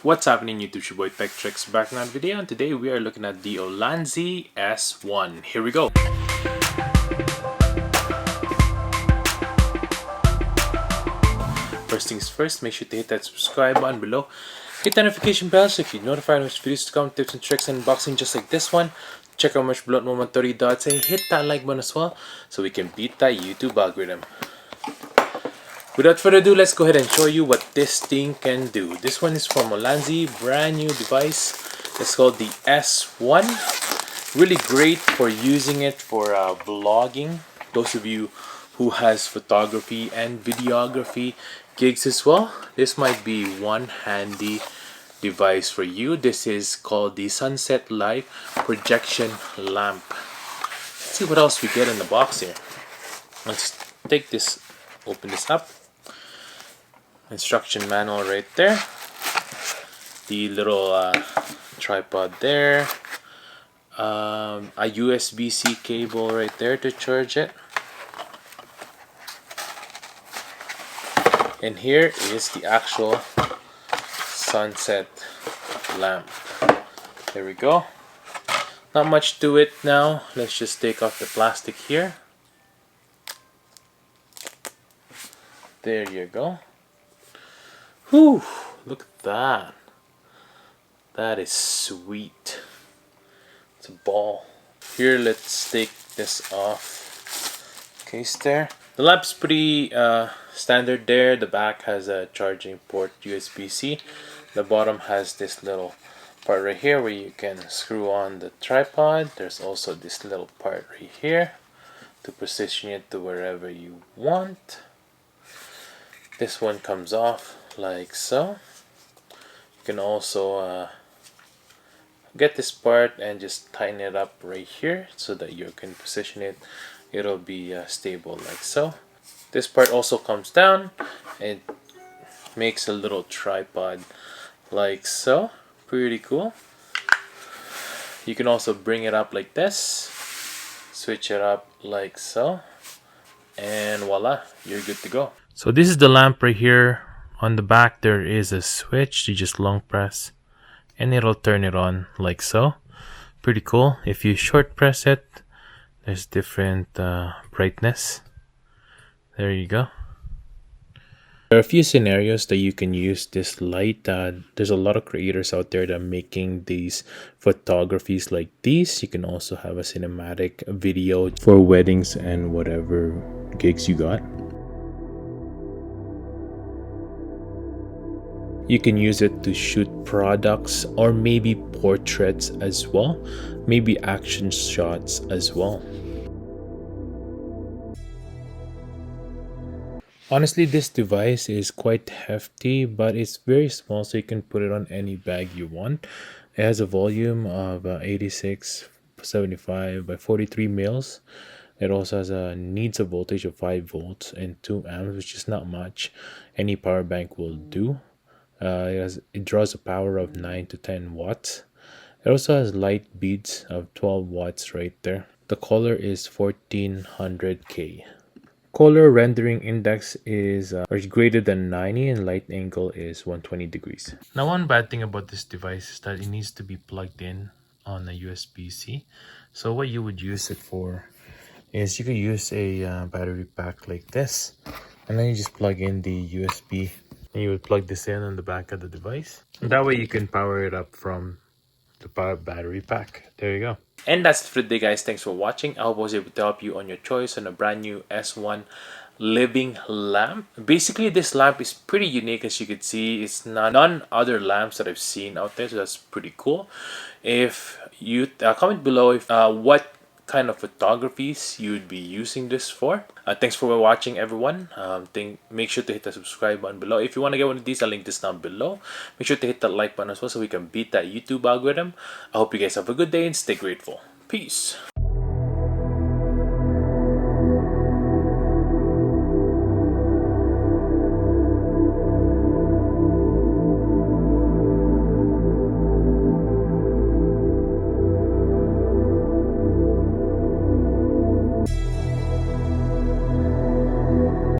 What's happening YouTube, your boy Tech TRX back in that video, and today we are looking at the Ulanzi S1. Here we go. First things first, make sure to hit that subscribe button below. Hit the notification bell so you get notified when videos to come, tips and tricks and unboxing just like this one. Check out much fibcedmonton.ca. Hit that like button as well so we can beat that YouTube algorithm. Without further ado, let's go ahead and show you what this thing can do. This one is from Ulanzi, brand new device. It's called the S1. Really great for using it for vlogging. Those of you who has photography and videography gigs as well, this might be one handy device for you. This is called the Sunset Light Projection Lamp. Let's see what else we get in the box here. Let's take this, open this up. Instruction manual right there, the little tripod there, a USB-C cable right there to charge it, and here is the actual sunset lamp. There we go. Not much to it now. Let's just take off the plastic here. There you go. Whew, look at that. That is sweet. It's a ball. Here, let's take this off. Case there. The lamp's pretty standard there. The back has a charging port USB-C. The bottom has this little part right here where you can screw on the tripod. There's also this little part right here to position it to wherever you want. This one comes off like so. You can also get this part and just tighten it up right here so that you can position it. It'll be stable like so. This part also comes down and makes a little tripod like so. Pretty cool. You can also bring it up like this, switch it up like so, and voila, you're good to go. So this is the lamp right here. On the back there is a switch. You just long press and it'll turn it on like so. Pretty cool. If you short press it, there's different brightness. There you go. There are a few scenarios that you can use this light. There's a lot of creators out there that are making these photographies like these. You can also have a cinematic video for weddings and whatever gigs you got. You can use it to shoot products or maybe portraits as well, maybe action shots as well. Honestly, this device is quite hefty, but it's very small, so you can put it on any bag you want. It has a volume of 8675 by 43 mils. It also has needs a voltage of 5 volts and 2 amps, which is not much. Any power bank will do. It draws a power of 9 to 10 watts. It also has light beads of 12 watts right there. The color is 1400K. Color rendering index is greater than 90 and light angle is 120 degrees. Now, one bad thing about this device is that it needs to be plugged in on a USB-C. So what you would use it for is you could use a battery pack like this, and then you just plug in the USB. And you would plug this in on the back of the device. And that way you can power it up from the power battery pack. There you go. And that's it for today, guys. Thanks for watching. I hope I was able to help you on your choice on a brand new S1 living lamp. Basically, this lamp is pretty unique, as you can see. It's none other lamps that I've seen out there, so that's pretty cool. If you comment below if what kind of photographies you'd be using this for. Thanks for watching, everyone. Make sure to hit the subscribe button below. If you want to get one of these, I'll link this down below. Make sure to hit that like button as well so we can beat that YouTube algorithm. I hope you guys have a good day and stay grateful. Peace.